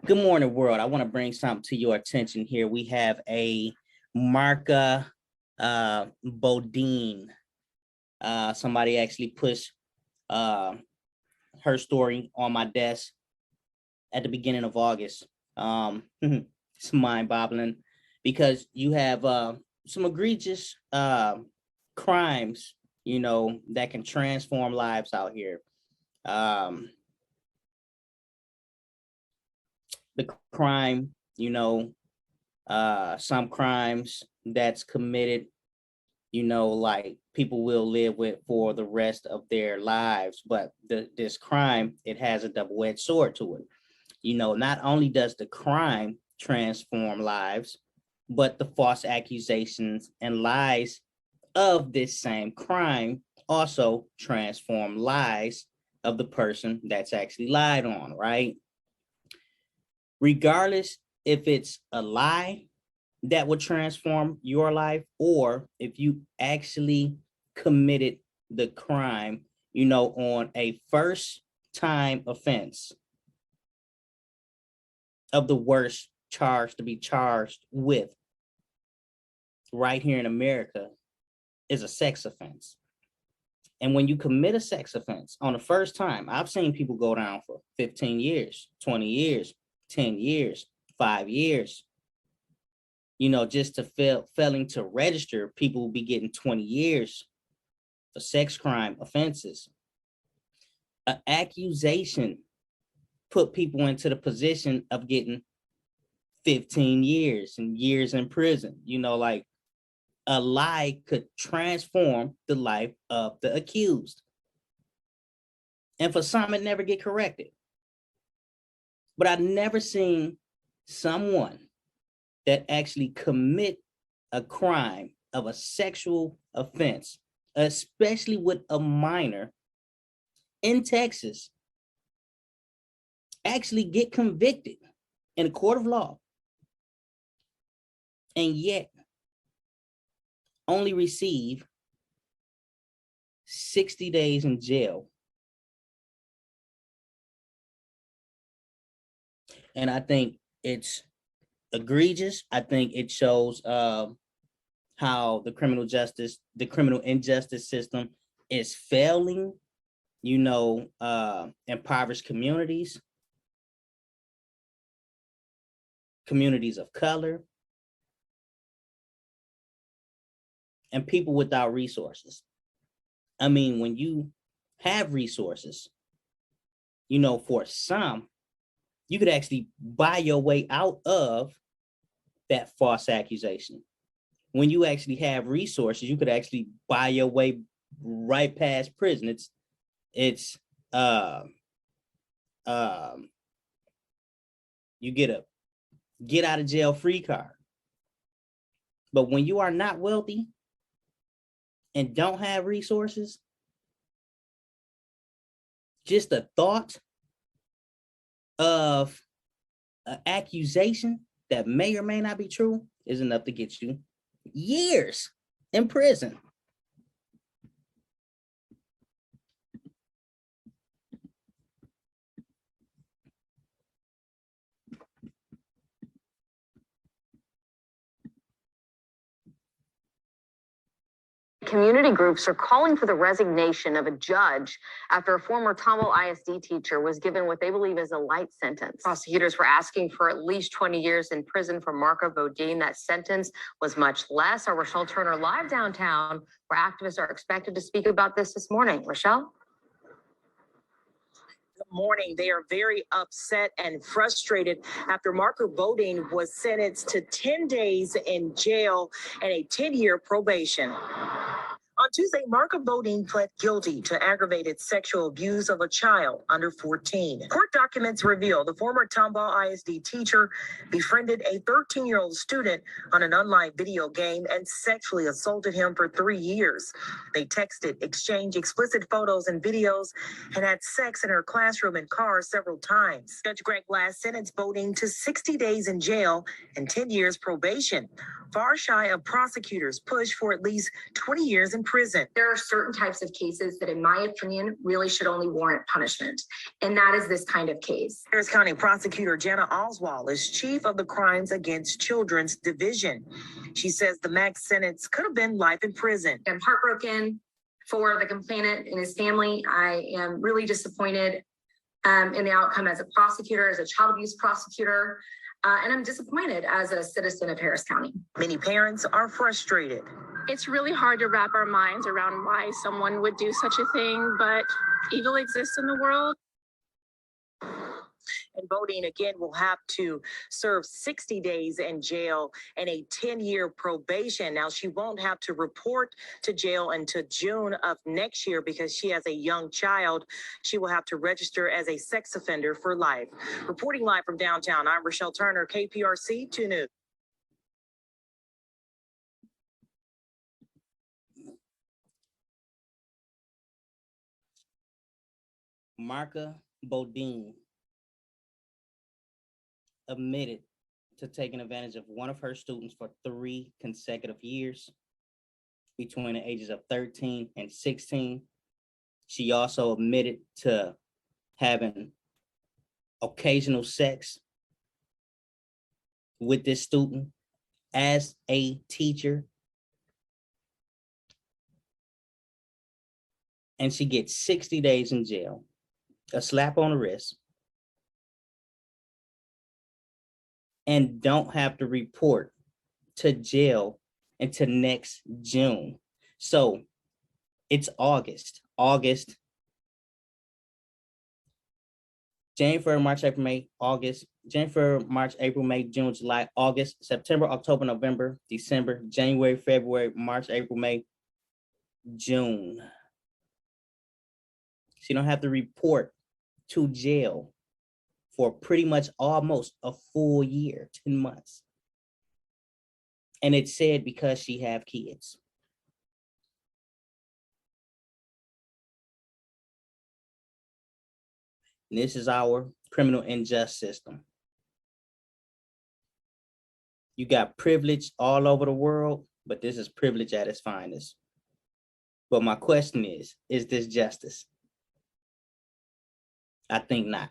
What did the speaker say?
Good morning, world. I want to bring something to your attention here. We have a Marka Bodine. Somebody actually pushed her story on my desk at the beginning of August. It's mind-boggling because you have some egregious crimes, that can transform lives out here. The crime, some crimes that's committed, like people will live with for the rest of their lives. But this crime, it has a double-edged sword to it. Not only does the crime transform lives, but the false accusations and lies of this same crime also transform lives of the person that's actually lied on, right? Regardless if it's a lie that would transform your life, or if you actually committed the crime, on a first time offense of the worst charge to be charged with right here in America is a sex offense. And when you commit a sex offense on the first time, I've seen people go down for 15 years, 20 years, 10 years, 5 years. Just to failing to register, people will be getting 20 years for sex crime offenses. An accusation put people into the position of getting 15 years and years in prison. Like a lie could transform the life of the accused. And for some, it never get corrected. But I've never seen someone that actually commit a crime of a sexual offense, especially with a minor in Texas, actually get convicted in a court of law, and yet only receive 60 days in jail. And I think it's egregious. I think it shows how the criminal injustice system is failing, impoverished communities of color, and people without resources. I mean, when you have resources, for some, you could actually buy your way out of that false accusation. When you actually have resources, you could actually buy your way right past prison. You get a get out of jail free card. But when you are not wealthy and don't have resources, just the thought of an accusation that may or may not be true is enough to get you years in prison. Community groups are calling for the resignation of a judge after a former Tomball ISD teacher was given what they believe is a light sentence. Prosecutors were asking for at least 20 years in prison for Marka Bodine. That sentence was much less. Our RoShawn Turner live downtown, where activists are expected to speak about this morning. RoShawn? Morning. They are very upset and frustrated after Marka Bodine was sentenced to 10 days in jail and a 10-year probation. On Tuesday, Marka Bodine pled guilty to aggravated sexual abuse of a child under 14. Court documents reveal the former Tomball ISD teacher befriended a 13-year-old student on an online video game and sexually assaulted him for 3 years. They texted, exchanged explicit photos and videos, and had sex in her classroom and car several times. Judge Greg Glass sentenced Bodine to 60 days in jail and 10 years probation. far shy of prosecutors' push for at least 20 years in prison. There are certain types of cases that, in my opinion, really should only warrant punishment. And that is this kind of case. Harris County Prosecutor Jenna Oswald is chief of the Crimes Against Children's Division. She says the max sentence could have been life in prison. I'm heartbroken for the complainant and his family. I am really disappointed in the outcome as a prosecutor, as a child abuse prosecutor. And I'm disappointed as a citizen of Harris County. Many parents are frustrated. It's really hard to wrap our minds around why someone would do such a thing, but evil exists in the world. And Bodine again will have to serve 60 days in jail and a 10-year probation. Now, she won't have to report to jail until June of next year because she has a young child. She will have to register as a sex offender for life. Reporting live from downtown, I'm Rochelle Turner, KPRC 2 News. Marka Bodine admitted to taking advantage of one of her students for 3 consecutive years between the ages of 13 and 16. She also admitted to having occasional sex with this student as a teacher. And she gets 60 days in jail, a slap on the wrist, and don't have to report to jail until next June. So it's August, January, March, April, May, August, January, March, April, May, June, July, August, September, October, November, December, January, February, March, April, May, June. She don't have to report to jail for pretty much almost a full year, 10 months. And it said because she have kids. And this is our criminal injustice system. You got privilege all over the world, but this is privilege at its finest. But my question is this justice? I think not.